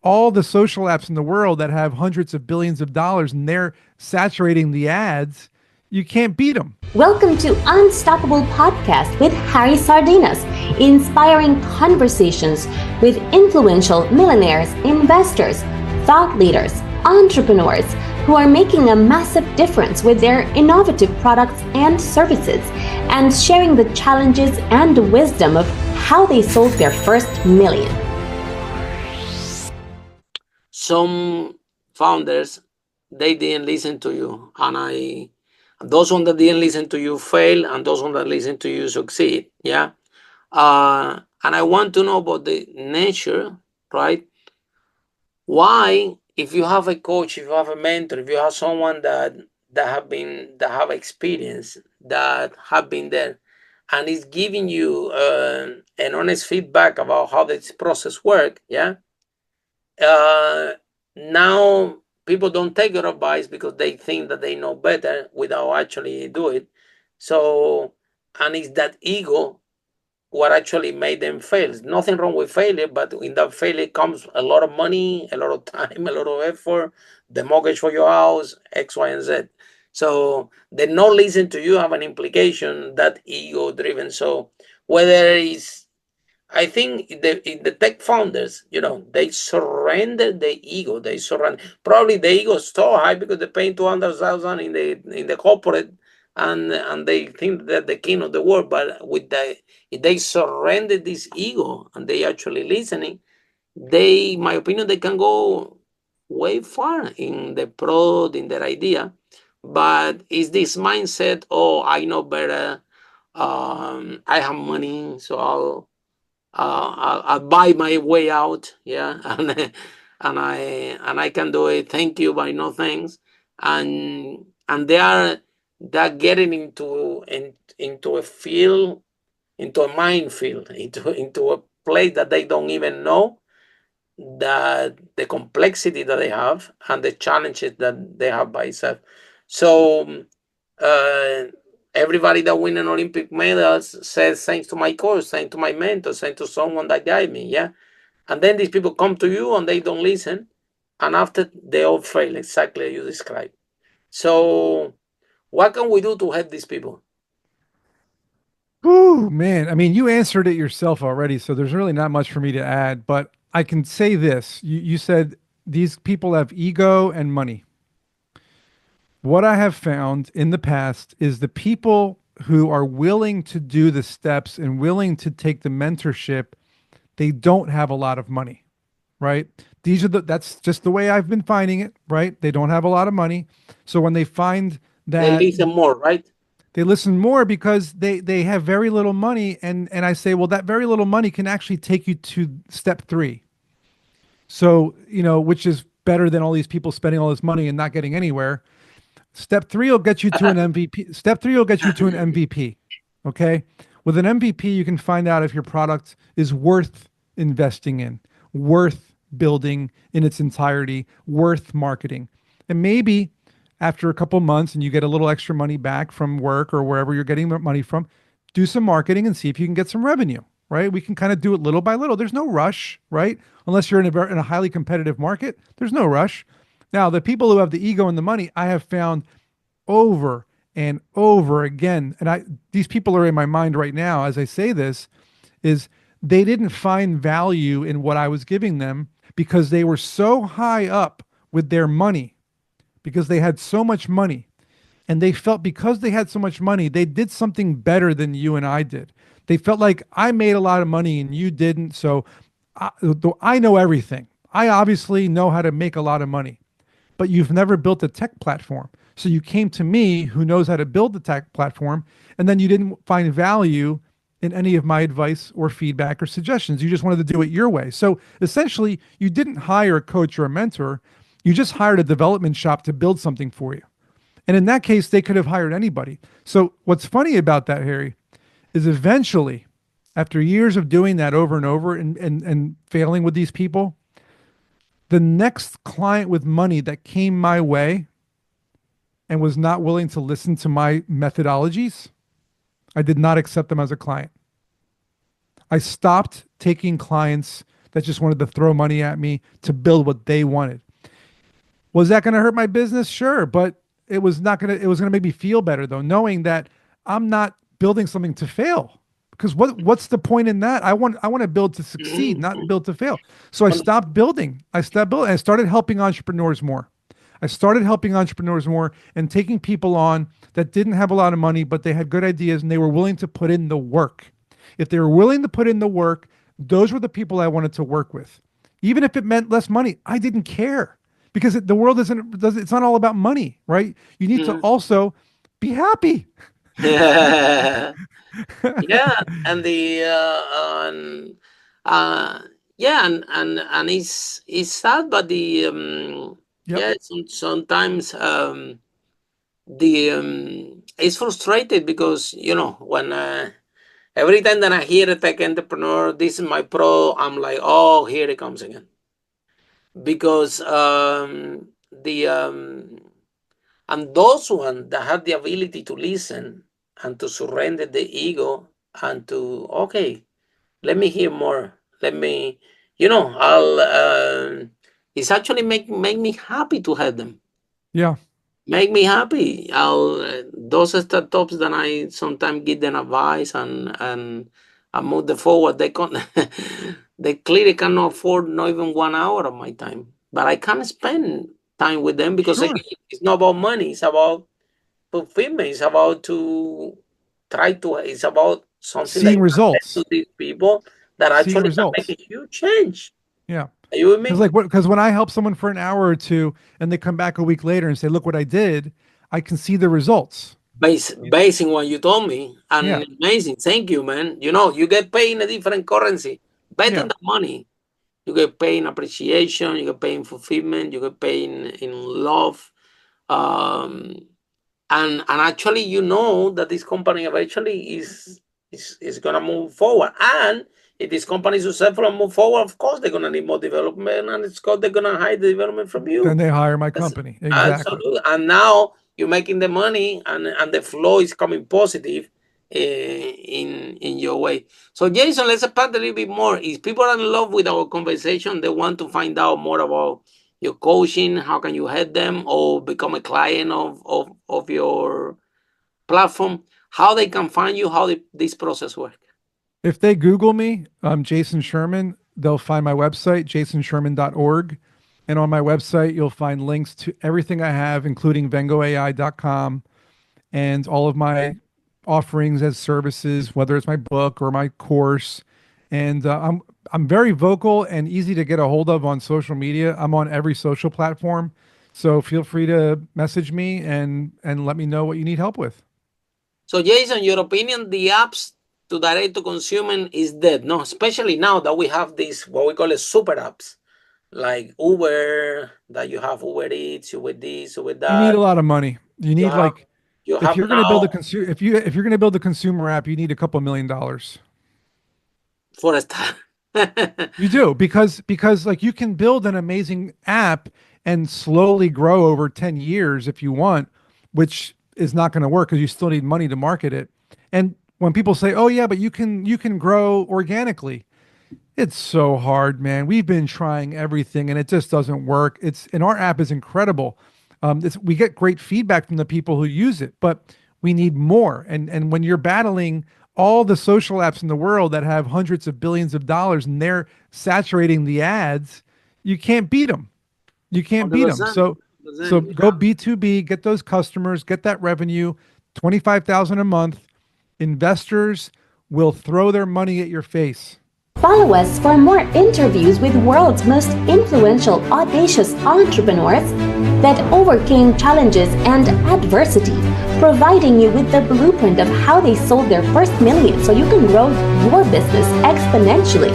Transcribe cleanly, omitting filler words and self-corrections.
all the social apps in the world that have hundreds of billions of dollars and they're saturating the ads, you can't beat them. Welcome to Unstoppable Podcast with Harry Sardinas, inspiring conversations with influential millionaires, investors, thought leaders, entrepreneurs who are making a massive difference with their innovative products and services, and sharing the challenges and wisdom of how they sold their first million. Some founders, they didn't listen to you, and those one that didn't listen to you fail, and those one that listen to you succeed. Yeah. And I want to know about the nature, right? Why, if you have a coach, if you have a mentor, if you have someone that have experience, that have been there, and is giving you an honest feedback about how this process work, yeah. Now people don't take your advice because they think that they know better without actually do it. So, and it's that ego what actually made them fail. Nothing wrong with failure, but in that failure comes a lot of money, a lot of time, a lot of effort, the mortgage for your house, X, Y, and Z. So the not listen to you have an implication that ego driven. So whether it's, I think the tech founders, they surrender the ego. They surrender. Probably the ego is so high because they're paying 200,000 in the corporate, and they think that the king of the world. But if they surrender this ego and they actually listening, my opinion, they can go way far in the product, in their idea. But it's this mindset, oh, I know better. I have money, so I'll buy my way out, yeah, and I can do it. Thank you, but no thanks. And they're getting into a field, into a minefield, into a place that they don't even know that the complexity that they have and the challenges that they have by itself. So uh, everybody that win an Olympic medals says thanks to my coach, thanks to my mentor, thanks to someone that guide me. Yeah. And then these people come to you and they don't listen. And after they all fail, exactly as you described. So what can we do to help these people? Oh man, I mean, you answered it yourself already, so there's really not much for me to add. But I can say this: you said these people have ego and money. What I have found in the past is the people who are willing to do the steps and willing to take the mentorship, they don't have a lot of money, right? That's just the way I've been finding it, right? They don't have a lot of money. So when they find They that, listen more, right? they listen more because they have very little money, and I say, well, that very little money can actually take you to step three. So, which is better than all these people spending all this money and not getting anywhere. Step three will get you to an MVP. Step three will get you to an MVP. Okay. With an MVP, you can find out if your product is worth investing in, worth building in its entirety, worth marketing. And maybe after a couple months and you get a little extra money back from work or wherever you're getting money from, do some marketing and see if you can get some revenue, right? We can kind of do it little by little. There's no rush, right? Unless you're in a highly competitive market, there's no rush. Now, the people who have the ego and the money, I have found over and over again, and these people are in my mind right now as I say this, is they didn't find value in what I was giving them because they were so high up with their money, because they had so much money, and they felt because they had so much money, they did something better than you and I did. They felt like I made a lot of money and you didn't, so I know everything. I obviously know how to make a lot of money, but you've never built a tech platform. So you came to me who knows how to build the tech platform, and then you didn't find value in any of my advice or feedback or suggestions. You just wanted to do it your way. So essentially, you didn't hire a coach or a mentor. You just hired a development shop to build something for you. And in that case, they could have hired anybody. So what's funny about that, Harry, is eventually, after years of doing that over and over and failing with these people, the next client with money that came my way and was not willing to listen to my methodologies, I did not accept them as a client. I stopped taking clients that just wanted to throw money at me to build what they wanted. Was that going to hurt my business? Sure, but it was not going to. It was going to make me feel better though, knowing that I'm not building something to fail. Because what's the point in that? I want to build to succeed, not build to fail. So I stopped building. I stopped building. I started helping entrepreneurs more. I started helping entrepreneurs more and taking people on that didn't have a lot of money, but they had good ideas and they were willing to put in the work. If they were willing to put in the work, those were the people I wanted to work with. Even if it meant less money, I didn't care because the world it's not all about money, right? You need to also be happy. Yeah, and yeah, and it's sad, but Yep. yeah, sometimes it's frustrated because when every time that I hear a tech entrepreneur, this is my pro, I'm like, oh, here it comes again, because the and those ones that have the ability to listen and to surrender the ego and to, okay, let me hear more. Let me, I'll. It's actually make me happy to have them. Yeah. Make me happy. I'll those startups that I sometimes give them advice and I move them forward. They can they clearly cannot afford not even 1 hour of my time, but I can't spend time with them because Sure. again, it's not about money. It's about fulfillment. It's about to try to. It's about something that Seeing you can tell results. to these people that Seeing actually can make results. a huge change. Yeah. Are you with Because me? because when I help someone for an hour or two and they come back a week later and say, look what I did, I can see the results. Based on what you told me, Yeah. and amazing. Thank you, man. You get paid in a different currency. Better Yeah. than money. You get paid in appreciation. You get paid in fulfillment. You get paid in love. Um, and actually, that this company eventually is gonna move forward. And if this company is successful and move forward, of course they're gonna need more development, and it's called they're gonna hide the development from Then you. they hire my That's company. Exactly. absolutely. And now you're making the money, and the flow is coming positive in your way. So, Jason, let's expand a little bit more. If people are in love with our conversation, they want to find out more about your coaching, how can you help them or become a client of your platform, how they can find you, how this process works. If they Google me, Jason Sherman, they'll find my website, jasonsherman.org. And on my website, you'll find links to everything I have, including vengoai.com and all of my offerings as services, whether it's my book or my course. And I'm very vocal and easy to get a hold of on social media. I'm on every social platform, so feel free to message me and let me know what you need help with. So, Jason, your opinion, the apps to direct to consumer is dead, no? Especially now that we have these, what we call it, super apps, like Uber, that you have Uber Eats, you with this, you with You need that. a lot of money. You You need have like you if have you're going to build now a if you're going to build a consumer app, you need a couple $1 million. for a start. You do because like you can build an amazing app and slowly grow over 10 years if you want, which is not going to work because you still need money to market it. And when people say, "Oh yeah, but you can grow organically." It's so hard, man. We've been trying everything and it just doesn't work. And our app is incredible. We get great feedback from the people who use it, but we need more. And when you're battling all the social apps in the world that have hundreds of billions of dollars and they're saturating the ads, you can't beat them. You can't beat them. 100%. So 100%. go Yeah. B2B, get those customers, get that revenue, 25,000 a month. Investors will throw their money at your face. Follow us for more interviews with world's most influential, audacious entrepreneurs that overcame challenges and adversity, providing you with the blueprint of how they sold their first million so you can grow your business exponentially.